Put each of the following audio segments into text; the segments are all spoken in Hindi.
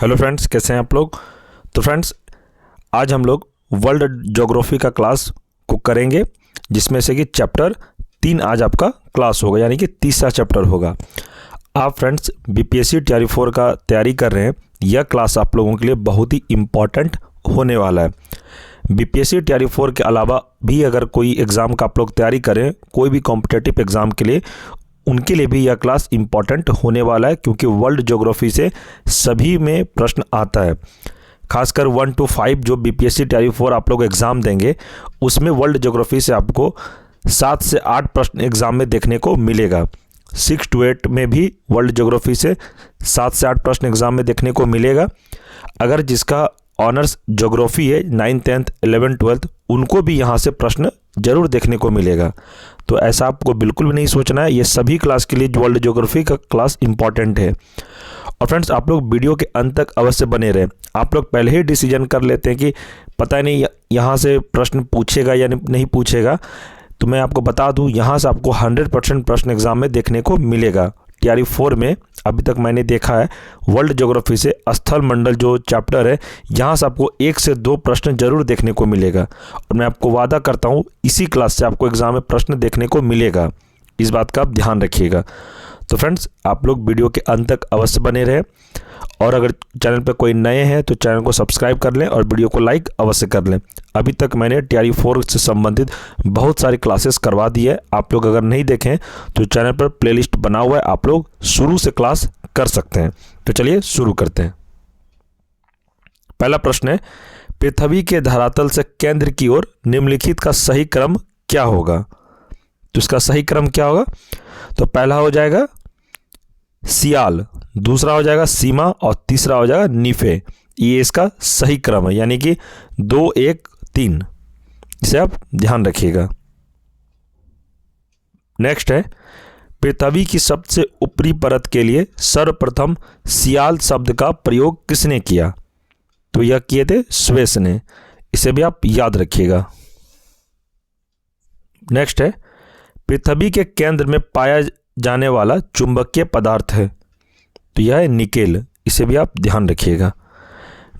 हेलो फ्रेंड्स, कैसे हैं आप लोग। तो फ्रेंड्स, आज हम लोग वर्ल्ड ज्योग्राफी का क्लास को करेंगे, जिसमें से कि चैप्टर 3 आज आपका क्लास होगा, यानी कि तीसरा चैप्टर होगा। आप फ्रेंड्स बीपीएससी टीआरई 4 का तैयारी कर रहे हैं, यह क्लास आप लोगों के लिए बहुत ही इम्पॉर्टेंट होने वाला है। बीपीएससी टीआरई 4 के अलावा भी अगर कोई एग्ज़ाम का आप लोग तैयारी करें, कोई भी कॉम्पिटेटिव एग्ज़ाम के लिए, उनके लिए भी यह क्लास इम्पॉर्टेंट होने वाला है, क्योंकि वर्ल्ड ज्योग्राफी से सभी में प्रश्न आता है। खासकर 1 to 5 जो बीपीएससी टीआरई 4 आप लोग एग्ज़ाम देंगे, उसमें वर्ल्ड ज्योग्राफी से आपको 7 से 8 प्रश्न एग्ज़ाम में देखने को मिलेगा। 6 to 8 में भी वर्ल्ड ज्योग्राफी से 7 से 8 प्रश्न एग्ज़ाम में देखने को मिलेगा। अगर जिसका ऑनर्स ज्योग्राफी है 9th 10th 11th 12th, उनको भी यहाँ से प्रश्न जरूर देखने को मिलेगा। तो ऐसा आपको बिल्कुल भी नहीं सोचना है, ये सभी क्लास के लिए वर्ल्ड ज्योग्राफी का क्लास इंपॉर्टेंट है। और फ्रेंड्स, आप लोग वीडियो के अंत तक अवश्य बने रहें। आप लोग पहले ही डिसीजन कर लेते हैं कि पता नहीं यहाँ से प्रश्न पूछेगा या नहीं पूछेगा, तो मैं आपको बता दूँ, यहाँ से आपको 100% प्रश्न एग्जाम में देखने को मिलेगा। टीआरई 4 में अभी तक मैंने देखा है, वर्ल्ड ज्योग्राफी से स्थल मंडल जो चैप्टर है, यहाँ से आपको 1 से 2 प्रश्न जरूर देखने को मिलेगा। और मैं आपको वादा करता हूँ, इसी क्लास से आपको एग्जाम में प्रश्न देखने को मिलेगा। इस बात का आप ध्यान रखिएगा। तो फ्रेंड्स, आप लोग वीडियो के अंत तक अवश्य बने रहें, और अगर चैनल पर कोई नए हैं तो चैनल को सब्सक्राइब कर लें और वीडियो को लाइक अवश्य कर लें। अभी तक मैंने टीआरई 4 से संबंधित बहुत सारी क्लासेस करवा दी है। आप लोग अगर नहीं देखें तो चैनल पर प्लेलिस्ट बना हुआ है, आप लोग शुरू से क्लास कर सकते हैं। तो चलिए शुरू करते हैं। पहला प्रश्न है, पृथ्वी के धरातल से केंद्र की ओर निम्नलिखित का सही क्रम क्या होगा। तो इसका सही क्रम क्या होगा? तो पहला हो जाएगा सियाल, दूसरा हो जाएगा सीमा, और तीसरा हो जाएगा निफे। ये इसका सही क्रम है, यानी कि 2 1 3। इसे आप ध्यान रखिएगा। नेक्स्ट है, पृथ्वी की सबसे ऊपरी परत के लिए सर्वप्रथम सियाल शब्द का प्रयोग किसने किया? तो यह किए थे स्वेस ने। इसे भी आप याद रखिएगा। नेक्स्ट है, पृथ्वी के केंद्र में पाया जाने वाला चुंबकीय पदार्थ है, तो यह है निकेल। इसे भी आप ध्यान रखिएगा।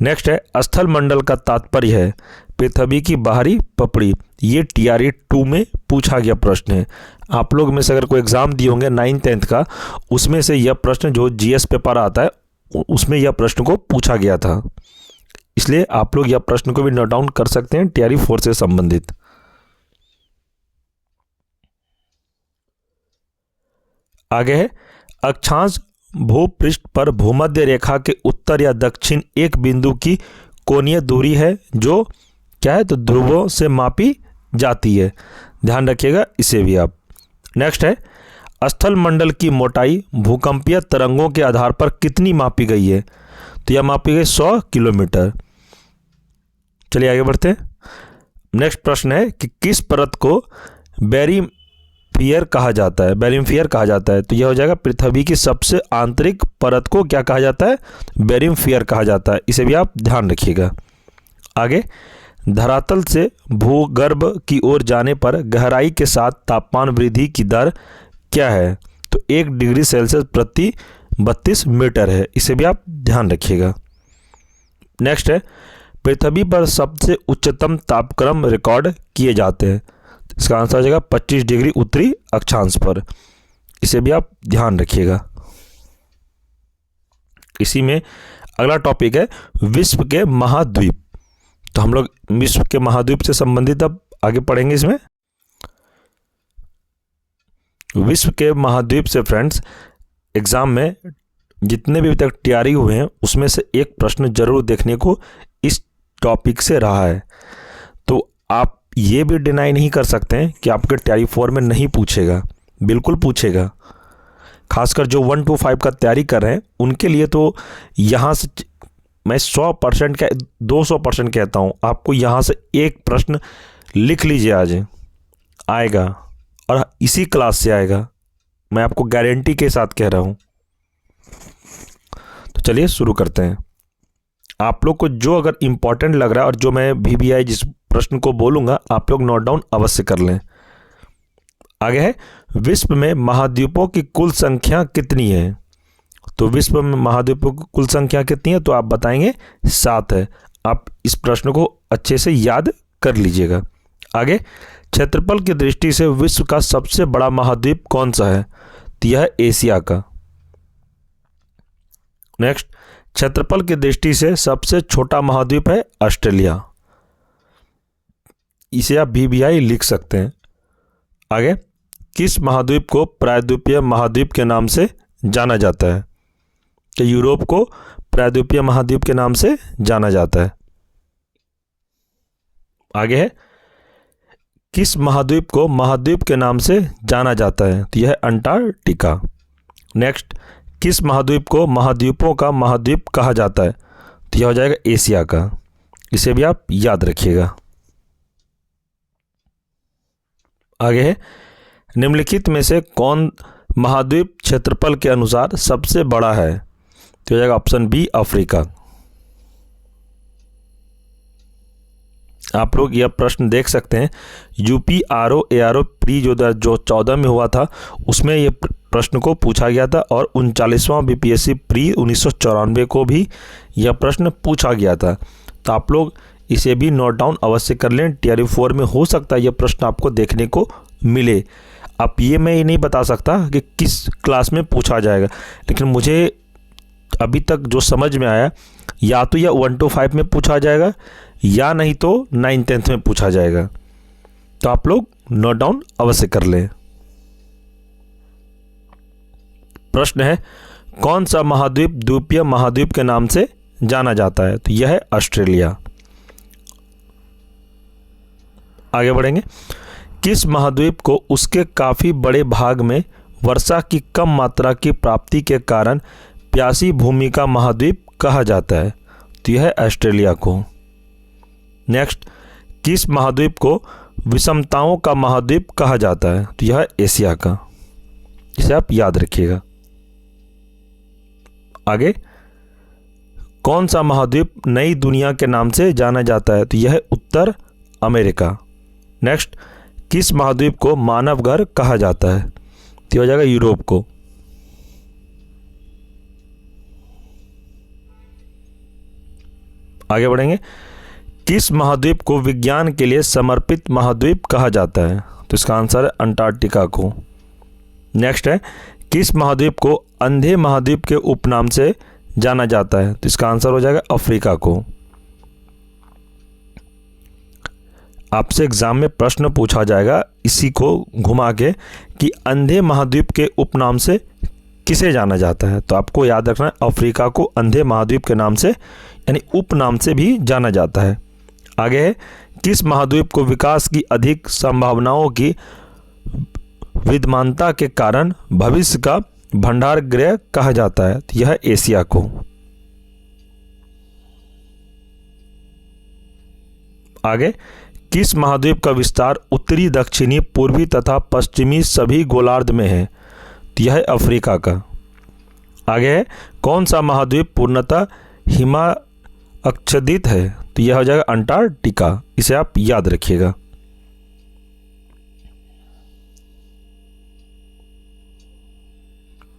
नेक्स्ट है, स्थल मंडल का तात्पर्य है पृथ्वी की बाहरी पपड़ी। ये टीआरई 2 में पूछा गया प्रश्न है। आप लोग में से अगर कोई एग्जाम दिए होंगे 9th 10th का, उसमें से यह प्रश्न जो जीएस पेपर आता है, उसमें यह प्रश्न को पूछा गया था। इसलिए आप लोग यह प्रश्न को भी नोट डाउन कर सकते हैं, टीआरई 4 से संबंधित। आगे है, अक्षांश भूपृष्ठ पर भूमध्य रेखा के उत्तर या दक्षिण एक बिंदु की कोणीय दूरी है, जो क्या है? तो ध्रुवों से मापी जाती है। ध्यान रखिएगा, इसे भी आप। नेक्स्ट है, स्थल मंडल की मोटाई भूकंपीय तरंगों के आधार पर कितनी मापी गई है? तो यह मापी गई 100 किलोमीटर। चलिए आगे बढ़ते हैं। नेक्स्ट प्रश्न है कि किस परत को बैरियम कहा जाता है? बैरियम कहा जाता है। तो यह हो जाएगा पृथ्वी की सबसे आंतरिक परत को क्या कहा जाता है? बैरियम कहा जाता है। इसे भी आप ध्यान रखिएगा। आगे, धरातल से भूगर्भ की ओर जाने पर गहराई के साथ तापमान वृद्धि की दर क्या है? तो 1 डिग्री सेल्सियस प्रति 32 मीटर है। इसे भी आप ध्यान रखिएगा। नेक्स्ट है, पृथ्वी पर सबसे उच्चतम तापक्रम रिकॉर्ड किए जाते हैं। इसका आंसर हो जाएगा 25 डिग्री उत्तरी अक्षांश पर। इसे भी आप ध्यान रखिएगा। इसी में अगला टॉपिक है विश्व के महाद्वीप। तो हम लोग विश्व के महाद्वीप से संबंधित अब आगे पढ़ेंगे। इसमें विश्व के महाद्वीप से फ्रेंड्स एग्जाम में जितने भी अभी तक तैयारी हुए हैं, उसमें से एक प्रश्न जरूर देखने को इस टॉपिक से रहा है। तो आप ये भी डिनाई नहीं कर सकते हैं कि आपके टीआरई 4 में नहीं पूछेगा, बिल्कुल पूछेगा। खासकर जो 1 to 5 का तैयारी कर रहे हैं, उनके लिए तो यहाँ से मैं 100% का 200% कहता हूँ, आपको यहाँ से एक प्रश्न लिख लीजिए, आज आएगा, और इसी क्लास से आएगा। मैं आपको गारंटी के साथ कह रहा हूँ। तो चलिए शुरू करते हैं। आप लोग को जो अगर इम्पॉर्टेंट लग रहा है, और जो मैं VBI जिस प्रश्न को बोलूंगा, आप लोग नोट डाउन अवश्य कर लें। आगे है, विश्व में महाद्वीपों की कुल संख्या कितनी है? तो विश्व में महाद्वीपों की कुल संख्या कितनी है, तो आप बताएंगे 7 है। आप इस प्रश्न को अच्छे से याद कर लीजिएगा। आगे, क्षेत्रफल की दृष्टि से विश्व का सबसे बड़ा महाद्वीप कौन सा है, तो यह है एशिया का। नेक्स्ट, क्षेत्रफल की दृष्टि से सबसे छोटा महाद्वीप है ऑस्ट्रेलिया। इसे आप BBI लिख सकते हैं। आगे, किस महाद्वीप को प्रायद्वीपीय महाद्वीप के नाम से जाना जाता है, तो यूरोप को प्रायद्वीपीय महाद्वीप के नाम से जाना जाता है। आगे है, किस महाद्वीप को महाद्वीप के नाम से जाना जाता है, तो यह है अंटार्कटिका। नेक्स्ट, किस महाद्वीप को महाद्वीपों का महाद्वीप कहा जाता है, तो यह हो जाएगा एशिया का। इसे भी आप याद रखिएगा। आगे है, निम्नलिखित में से कौन महाद्वीप क्षेत्रफल के अनुसार सबसे बड़ा है, तो हो जाएगा ऑप्शन बी अफ्रीका। आप लोग यह प्रश्न देख सकते हैं, UPRO ARO प्री जो 2014 में हुआ था उसमें ये प्रश्न को पूछा गया था, और 39वां BPSC प्री 1994 को भी यह प्रश्न पूछा गया था। तो आप लोग इसे भी नोट डाउन अवश्य कर लें। TRE 4 में हो सकता है यह प्रश्न आपको देखने को मिले। अब ये मैं ये नहीं बता सकता कि किस क्लास में पूछा जाएगा, लेकिन मुझे अभी तक जो समझ में आया, या तो यह 1 to 5 में पूछा जाएगा, या नहीं तो 9th-10th में पूछा जाएगा। तो आप लोग नोट डाउन अवश्य कर लें। प्रश्न है, कौन सा महाद्वीप द्वीपीय महाद्वीप के नाम से जाना जाता है, तो यह है ऑस्ट्रेलिया। आगे बढ़ेंगे, किस महाद्वीप को उसके काफ़ी बड़े भाग में वर्षा की कम मात्रा की प्राप्ति के कारण प्यासी भूमि का महाद्वीप कहा जाता है, तो यह है ऑस्ट्रेलिया को। नेक्स्ट, किस महाद्वीप को विषमताओं का महाद्वीप कहा जाता है, तो यह है एशिया का। इसे आप याद रखिएगा। आगे, कौन सा महाद्वीप नई दुनिया के नाम से जाना जाता है, तो यह है उत्तर अमेरिका। नेक्स्ट, किस महाद्वीप को मानव घर कहा जाता है, तो हो जाएगा यूरोप को। आगे बढ़ेंगे, किस महाद्वीप को विज्ञान के लिए समर्पित महाद्वीप कहा जाता है, तो इसका आंसर है अंटार्कटिका को। नेक्स्ट है, किस महाद्वीप को अंधे महाद्वीप के उपनाम से जाना जाता है, तो इसका आंसर हो जाएगा अफ्रीका को। आपसे एग्जाम में प्रश्न पूछा जाएगा इसी को घुमा के कि अंधे महाद्वीप के उपनाम से किसे जाना जाता है, तो आपको याद रखना है अफ्रीका को अंधे महाद्वीप के नाम से यानी उपनाम से भी जाना जाता है। आगे है, किस महाद्वीप को विकास की अधिक संभावनाओं की विद्यमानता के कारण भविष्य का भंडार गृह कहा जाता है, तो यह है एशिया को। आगे, किस महाद्वीप का विस्तार उत्तरी, दक्षिणी, पूर्वी तथा पश्चिमी सभी गोलार्ध में है, तो यह है अफ्रीका का। आगे है, कौन सा महाद्वीप पूर्णतः हिमाच्छादित है, तो यह हो जाएगा अंटार्कटिका। इसे आप याद रखिएगा।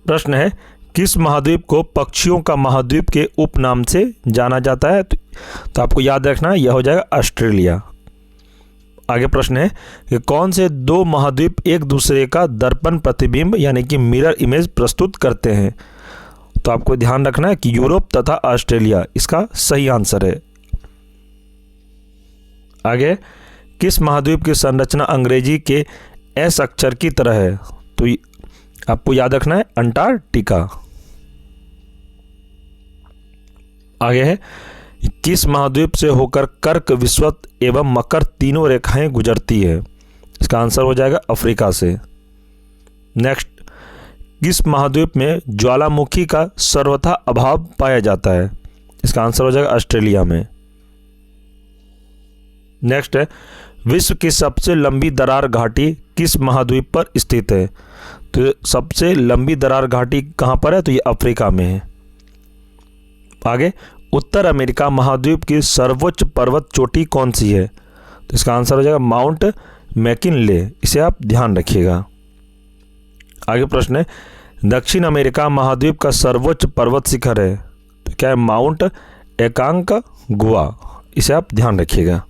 प्रश्न है, किस महाद्वीप को पक्षियों का महाद्वीप के उपनाम से जाना जाता है, तो आपको याद रखना है यह हो जाएगा ऑस्ट्रेलिया। आगे प्रश्न है कि कौन से दो महाद्वीप एक दूसरे का दर्पण प्रतिबिंब यानी कि मिरर इमेज प्रस्तुत करते हैं, तो आपको ध्यान रखना है कि यूरोप तथा ऑस्ट्रेलिया इसका सही आंसर है। आगे, किस महाद्वीप की संरचना अंग्रेजी के एस अक्षर की तरह है, तो आपको याद रखना है अंटार्कटिका। आगे है, किस महाद्वीप से होकर कर्क, विषुवत एवं मकर तीनों रेखाएं गुजरती है, इसका आंसर हो जाएगा अफ्रीका से। नेक्स्ट, किस महाद्वीप में ज्वालामुखी का सर्वथा अभाव पाया जाता है, इसका आंसर हो जाएगा ऑस्ट्रेलिया में। नेक्स्ट है, विश्व की सबसे लंबी दरार घाटी किस महाद्वीप पर स्थित है, तो सबसे लंबी दरार घाटी कहाँ पर है, तो ये अफ्रीका में है। आगे, उत्तर अमेरिका महाद्वीप की सर्वोच्च पर्वत चोटी कौन सी है, तो इसका आंसर हो जाएगा माउंट मैकिनले। इसे आप ध्यान रखिएगा। आगे प्रश्न है, दक्षिण अमेरिका महाद्वीप का सर्वोच्च पर्वत शिखर है, तो क्या है? माउंट एकांकगुआ। इसे आप ध्यान रखिएगा।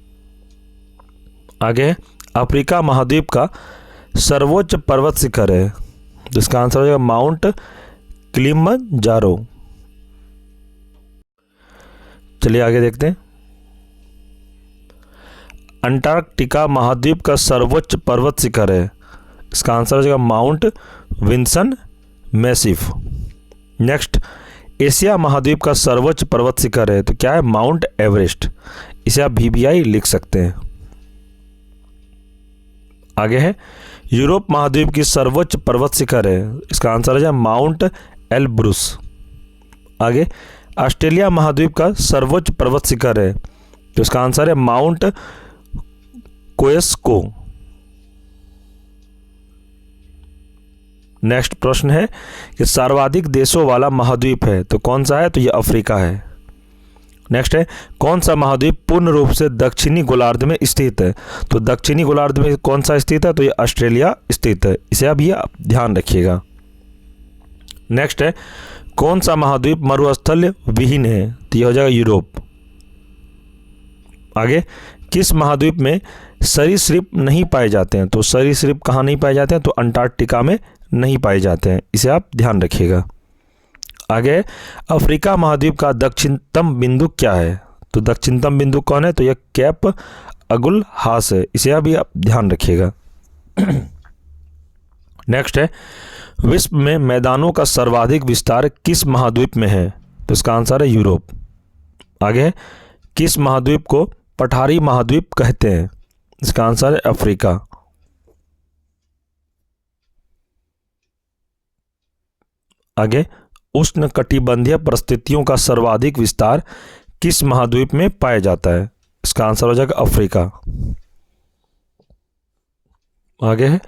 आगे, अफ्रीका महाद्वीप का सर्वोच्च पर्वत शिखर है, तो इसका आंसर हो जाएगा माउंट किलिमंजारो। चलिए आगे देखते हैं। अंटार्कटिका महाद्वीप का सर्वोच्च पर्वत शिखर है, इसका आंसर हो जाएगा Mount Vinson Massif. Next, Asia महाद्वीप का सर्वोच्च पर्वत शिखर है, तो क्या है? Mount Everest. इसे आप VBI लिख सकते हैं। आगे है, यूरोप महाद्वीप की सर्वोच्च पर्वत शिखर है, इसका आंसर हो जाएगा माउंट एलब्रूस। आगे, ऑस्ट्रेलिया महाद्वीप का सर्वोच्च पर्वत शिखर है, तो इसका आंसर है माउंट कोएस्को। नेक्स्ट प्रश्न है कि सर्वाधिक देशों वाला महाद्वीप है, तो कौन सा है? तो ये अफ्रीका है। नेक्स्ट है, कौन सा महाद्वीप पूर्ण रूप से दक्षिणी गोलार्ध में स्थित है? तो दक्षिणी गोलार्ध में कौन सा स्थित है? तो ये ऑस्ट्रेलिया स्थित है। इसे अब ये ध्यान रखिएगा। नेक्स्ट है, कौन सा महाद्वीप मरुस्थल विहीन है? तो ये हो जाएगा यूरोप। आगे, किस महाद्वीप में सरीसृप नहीं पाए जाते हैं? तो सरीसृप कहाँ नहीं पाए जाते हैं? तो अंटार्कटिका में नहीं पाए जाते हैं। इसे आप ध्यान रखिएगा। आगे, अफ्रीका महाद्वीप का दक्षिणतम बिंदु क्या है? तो दक्षिणतम बिंदु कौन है? तो यह कैप अगुल हास है। इसे अभी आप ध्यान रखिएगा। नेक्स्ट है, विश्व में मैदानों का सर्वाधिक विस्तार किस महाद्वीप में है? तो इसका आंसर है यूरोप। आगे, किस महाद्वीप को पठारी महाद्वीप कहते हैं? इसका आंसर है अफ्रीका। आगे, उष्णकटिबंधीय परिस्थितियों का सर्वाधिक विस्तार किस महाद्वीप में पाया जाता है? इसका आंसर हो जाएगा अफ्रीका। आगे है,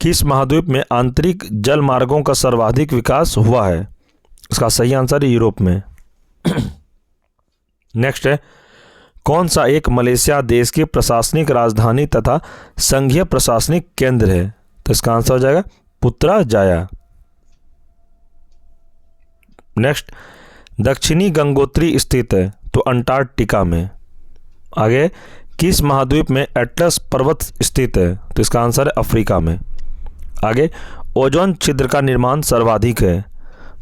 किस महाद्वीप में आंतरिक जल मार्गों का सर्वाधिक विकास हुआ है? इसका सही आंसर है यूरोप में। नेक्स्ट है, कौन सा एक मलेशिया देश की प्रशासनिक राजधानी तथा संघीय प्रशासनिक केंद्र है? तो इसका आंसर हो जाएगा पुत्राजाया। नेक्स्ट, दक्षिणी गंगोत्री स्थित है, तो अंटार्कटिका में। आगे, किस महाद्वीप में एटलस पर्वत स्थित है? तो इसका आंसर है अफ्रीका में। आगे, ओजोन छिद्र का निर्माण सर्वाधिक है,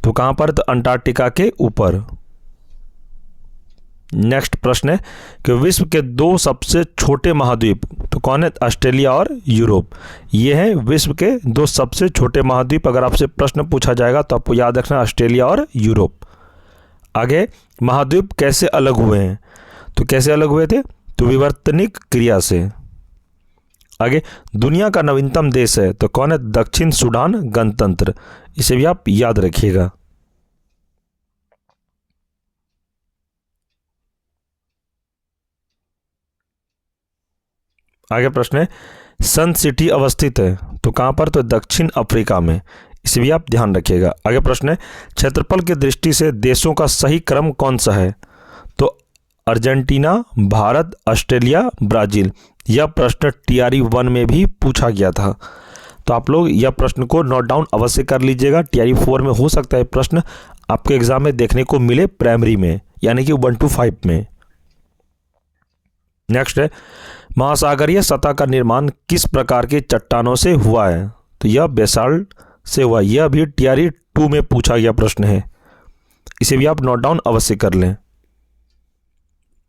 तो कहाँ पर? तो अंटार्कटिका के ऊपर। नेक्स्ट प्रश्न है कि विश्व के दो सबसे छोटे महाद्वीप तो कौन है? ऑस्ट्रेलिया और यूरोप। ये हैं विश्व के दो सबसे छोटे महाद्वीप। अगर आपसे प्रश्न पूछा जाएगा तो आपको याद रखना ऑस्ट्रेलिया और यूरोप। आगे, महाद्वीप कैसे अलग हुए हैं? तो कैसे अलग हुए थे? तो विवर्तनिक क्रिया से। आगे, दुनिया का नवीनतम देश है, तो कौन है? दक्षिण सूडान गणतंत्र। इसे भी आप याद रखिएगा। आगे प्रश्न है, सन सिटी अवस्थित है, तो कहाँ पर? तो दक्षिण अफ्रीका में। इसे भी आप ध्यान रखिएगा। आगे प्रश्न है, क्षेत्रफल की दृष्टि से देशों का सही क्रम कौन सा है? तो अर्जेंटीना, भारत, ऑस्ट्रेलिया, ब्राज़ील। यह प्रश्न TRE 1 में भी पूछा गया था, तो आप लोग यह प्रश्न को नोट डाउन अवश्य कर लीजिएगा। TRE 4 में हो सकता है प्रश्न आपके एग्जाम में देखने को मिले प्राइमरी में, यानी कि 1 to 5 में। नेक्स्ट है, महासागरीय सतह का निर्माण किस प्रकार के चट्टानों से हुआ है? तो यह बेसाल्ट से हुआ। यह भी TRE 2 में पूछा गया प्रश्न है। इसे भी आप नोट डाउन अवश्य कर लें।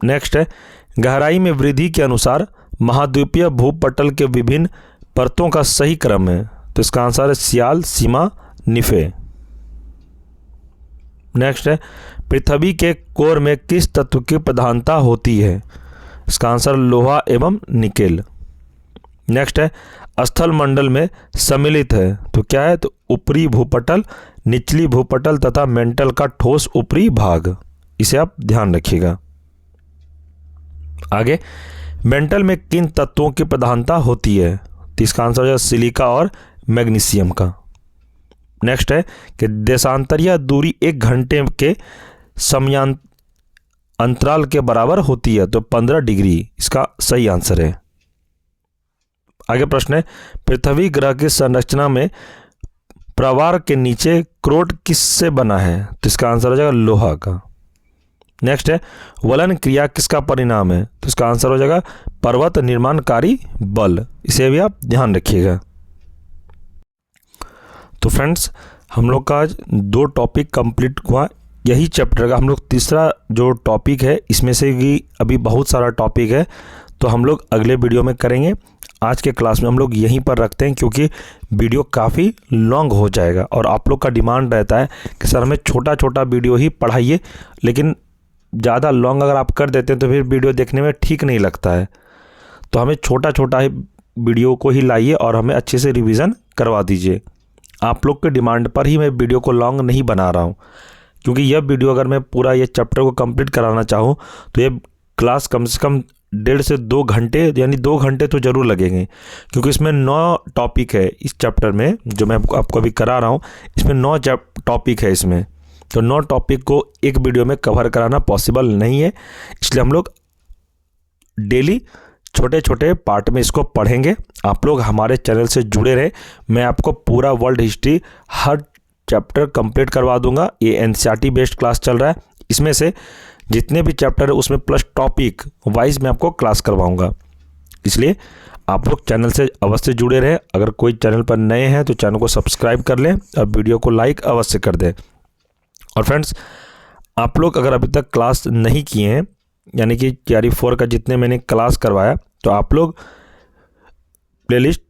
नेक्स्ट है, गहराई में वृद्धि के अनुसार महाद्वीपीय भूपटल के विभिन्न परतों का सही क्रम है, तो इसका आंसर है सियाल, सीमा, निफे। नेक्स्ट है, पृथ्वी के कोर में किस तत्व की प्रधानता होती है? इसका आंसर लोहा एवं निकेल। नेक्स्ट है, स्थल मंडल में सम्मिलित है, तो क्या है? तो ऊपरी भूपटल, निचली भूपटल तथा मेंटल का ठोस ऊपरी भाग। इसे आप ध्यान रखिएगा। आगे, मेंटल में किन तत्वों की प्रधानता होती है? तो इसका आंसर है सिलिका और मैग्नीशियम का। नेक्स्ट है कि देशांतरीय दूरी 1 घंटे के समयांतर अंतराल के बराबर होती है, तो 15 डिग्री इसका सही आंसर है। आगे प्रश्न है, पृथ्वी ग्रह की संरचना में प्रवार के नीचे क्रोट किससे बना है? तो इसका आंसर हो जाएगा लोहा का। नेक्स्ट है वलन क्रिया किसका परिणाम है? तो इसका आंसर हो जाएगा पर्वत निर्माणकारी बल। इसे भी आप ध्यान रखिएगा। तो फ्रेंड्स, हम लोग का आज 2 टॉपिक कंप्लीट हुआ। यही चैप्टर का हम लोग तीसरा जो टॉपिक है, इसमें से भी अभी बहुत सारा टॉपिक है, तो हम लोग अगले वीडियो में करेंगे। आज के क्लास में हम लोग यहीं पर रखते हैं, क्योंकि वीडियो काफ़ी लॉन्ग हो जाएगा और आप लोग का डिमांड रहता है कि सर हमें छोटा छोटा वीडियो ही पढ़ाइए, लेकिन ज़्यादा लॉन्ग अगर आप कर देते हैं तो फिर वीडियो देखने में ठीक नहीं लगता है। तो हमें छोटा छोटा ही वीडियो को ही लाइए और हमें अच्छे से रिवीजन करवा दीजिए। आप लोग के डिमांड पर ही मैं वीडियो को लॉन्ग नहीं बना रहा हूँ, क्योंकि यह वीडियो अगर मैं पूरा ये चैप्टर को कंप्लीट कराना चाहूँ तो ये क्लास कम से कम 1.5 से 2 घंटे, यानी 2 घंटे तो ज़रूर लगेंगे, क्योंकि इसमें 9 टॉपिक है इस चैप्टर में जो मैं आपको अभी करा रहा हूँ। इसमें 9 टॉपिक है इसमें, तो 9 टॉपिक को एक वीडियो में कवर कराना पॉसिबल नहीं है। इसलिए हम लोग डेली छोटे छोटे पार्ट में इसको पढ़ेंगे। आप लोग हमारे चैनल से जुड़े रहे, मैं आपको पूरा वर्ल्ड हिस्ट्री हर चैप्टर कंप्लीट करवा दूंगा। ये एनसीईआरटी बेस्ड क्लास चल रहा है, इसमें से जितने भी चैप्टर है उसमें प्लस टॉपिक वाइज मैं आपको क्लास करवाऊंगा। इसलिए आप लोग चैनल से अवश्य जुड़े रहें। अगर कोई चैनल पर नए हैं तो चैनल को सब्सक्राइब कर लें और वीडियो को लाइक अवश्य कर दें। और फ्रेंड्स, आप लोग अगर अभी तक क्लास नहीं किए हैं, यानी कि TRE 4 का जितने मैंने क्लास करवाया, तो आप लोग प्लेलिस्ट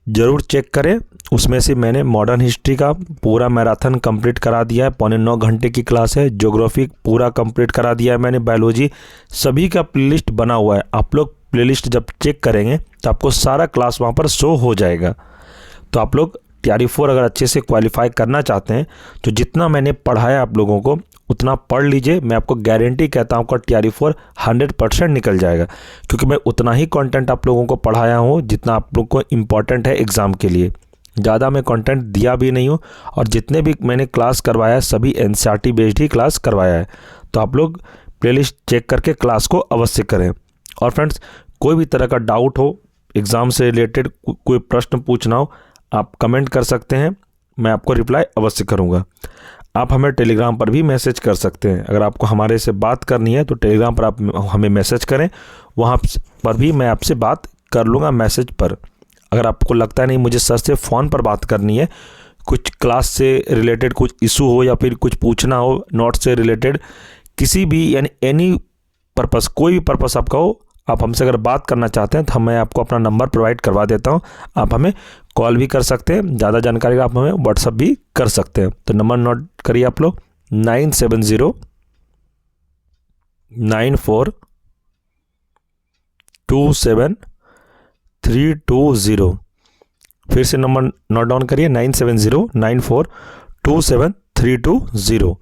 ज़रूर चेक करें। उसमें से मैंने मॉडर्न हिस्ट्री का पूरा मैराथन कंप्लीट करा दिया है, 9.25 घंटे की क्लास है। ज्योग्राफी पूरा कंप्लीट करा दिया है मैंने, बायोलॉजी, सभी का प्लेलिस्ट बना हुआ है। आप लोग प्लेलिस्ट जब चेक करेंगे तो आपको सारा क्लास वहाँ पर शो हो जाएगा। तो आप लोग TRE 4 अगर अच्छे से क्वालिफाई करना चाहते हैं तो जितना मैंने पढ़ाया आप लोगों को उतना पढ़ लीजिए। मैं आपको गारंटी कहता हूँ कि TRE 4 100% निकल जाएगा, क्योंकि मैं उतना ही कंटेंट आप लोगों को पढ़ाया हूँ जितना आप लोग को इम्पॉर्टेंट है एग्ज़ाम के लिए। ज़्यादा मैं कंटेंट दिया भी नहीं हूँ, और जितने भी मैंने क्लास करवाया है सभी NCERT बेस्ड ही क्लास करवाया है। तो आप लोग प्लेलिस्ट चेक करके क्लास को अवश्य करें। और फ्रेंड्स, कोई भी तरह का डाउट हो, एग्ज़ाम से रिलेटेड कोई प्रश्न पूछना हो, आप कमेंट कर सकते हैं, मैं आपको रिप्लाई अवश्य करूंगा। आप हमें टेलीग्राम पर भी मैसेज कर सकते हैं। अगर आपको हमारे से बात करनी है तो टेलीग्राम पर आप हमें मैसेज करें, वहाँ पर भी मैं आपसे बात कर लूँगा मैसेज पर। अगर आपको लगता है नहीं मुझे सर से फ़ोन पर बात करनी है, कुछ क्लास से रिलेटेड कुछ इशू हो या फिर कुछ पूछना हो, नोट से रिलेटेड किसी भी, यानी एनी पर्पस, कोई भी पर्पस आपका हो, आप हमसे अगर बात करना चाहते हैं तो मैं आपको अपना नंबर प्रोवाइड करवा देता हूं। आप हमें कॉल भी कर सकते हैं, ज़्यादा जानकारी आप हमें व्हाट्सअप भी कर सकते हैं। तो नंबर नोट करिए आप लोग, 9709427320। फिर से नंबर नोट डाउन करिए, 9709427320।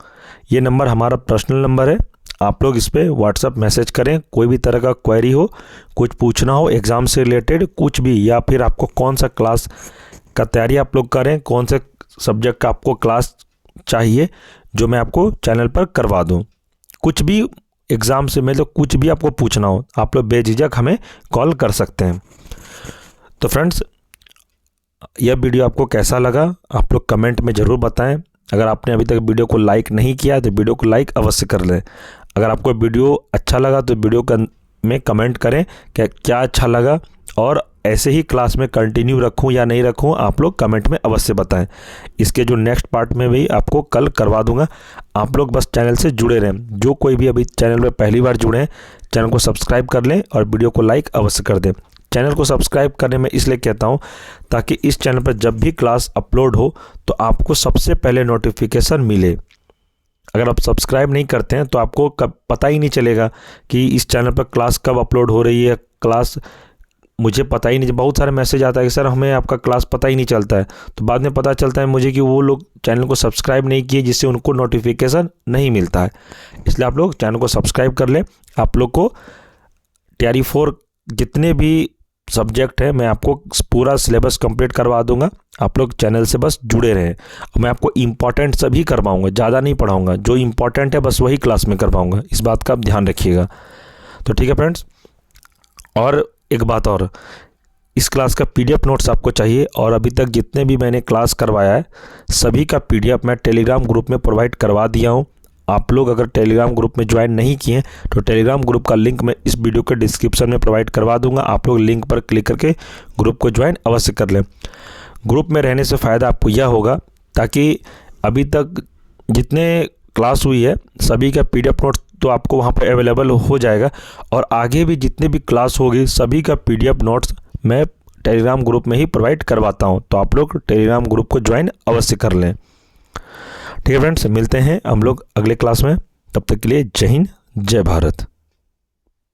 ये नंबर हमारा पर्सनल नंबर है। आप लोग इस पर व्हाट्सअप मैसेज करें, कोई भी तरह का क्वेरी हो, कुछ पूछना हो एग्ज़ाम से रिलेटेड कुछ भी, या फिर आपको कौन सा क्लास का तैयारी आप लोग करें, कौन से सब्जेक्ट का आपको क्लास चाहिए जो मैं आपको चैनल पर करवा दूं। कुछ भी एग्ज़ाम से मतलब कुछ भी आपको पूछना हो, आप लोग बेझिझक हमें कॉल कर सकते हैं। तो फ्रेंड्स, यह वीडियो आपको कैसा लगा आप लोग कमेंट में ज़रूर बताएं। अगर आपने अभी तक वीडियो को लाइक नहीं किया तो वीडियो को लाइक अवश्य कर लें। अगर आपको वीडियो अच्छा लगा तो वीडियो में कमेंट करें कि क्या अच्छा लगा, और ऐसे ही क्लास में कंटिन्यू रखूं या नहीं रखूं, आप लोग कमेंट में अवश्य बताएं। इसके जो नेक्स्ट पार्ट में भी आपको कल करवा दूंगा। आप लोग बस चैनल से जुड़े रहें। जो कोई भी अभी चैनल में पहली बार जुड़े हैं, चैनल को सब्सक्राइब कर लें और वीडियो को लाइक अवश्य कर दें। चैनल को सब्सक्राइब करने में इसलिए कहता हूं ताकि इस चैनल पर जब भी क्लास अपलोड हो तो आपको सबसे पहले नोटिफिकेशन मिले। अगर आप सब्सक्राइब नहीं करते हैं तो आपको कब पता ही नहीं चलेगा कि इस चैनल पर क्लास कब अपलोड हो रही है। क्लास मुझे पता ही नहीं, बहुत सारे मैसेज आता है कि सर हमें आपका क्लास पता ही नहीं चलता है। तो बाद में पता चलता है मुझे कि वो लोग चैनल को सब्सक्राइब नहीं किए, जिससे उनको नोटिफिकेशन नहीं मिलता है। इसलिए आप लोग चैनल को सब्सक्राइब कर लें। आप लोग को TRE 4 जितने भी सब्जेक्ट है मैं आपको पूरा सिलेबस कंप्लीट करवा दूंगा। आप लोग चैनल से बस जुड़े रहें। मैं आपको इम्पॉर्टेंट सभी करवाऊंगा, ज़्यादा नहीं पढ़ाऊंगा, जो इम्पॉर्टेंट है बस वही क्लास में करवाऊंगा। इस बात का आप ध्यान रखिएगा। तो ठीक है फ्रेंड्स, और एक बात और, इस क्लास का पीडीएफ नोट्स आपको चाहिए और अभी तक जितने भी मैंने क्लास करवाया है सभी का पीडीएफ मैं टेलीग्राम ग्रुप में प्रोवाइड करवा दिया हूँ। आप लोग अगर टेलीग्राम ग्रुप में ज्वाइन नहीं किए तो टेलीग्राम ग्रुप का लिंक मैं इस वीडियो के डिस्क्रिप्शन में प्रोवाइड करवा दूंगा। आप लोग लिंक पर क्लिक करके ग्रुप को ज्वाइन अवश्य कर लें। ग्रुप में रहने से फ़ायदा आपको यह होगा ताकि अभी तक जितने क्लास हुई है सभी का पीडीएफ नोट्स तो आपको वहाँ पर अवेलेबल हो जाएगा और आगे भी जितने भी क्लास होगी सभी का पीडीएफ नोट्स मैं टेलीग्राम ग्रुप में ही प्रोवाइड करवाता हूँ। तो आप लोग टेलीग्राम ग्रुप को ज्वाइन अवश्य कर लें। ठीक है फ्रेंड्स, मिलते हैं हम लोग अगले क्लास में। तब तक के लिए जय हिंद, जय भारत।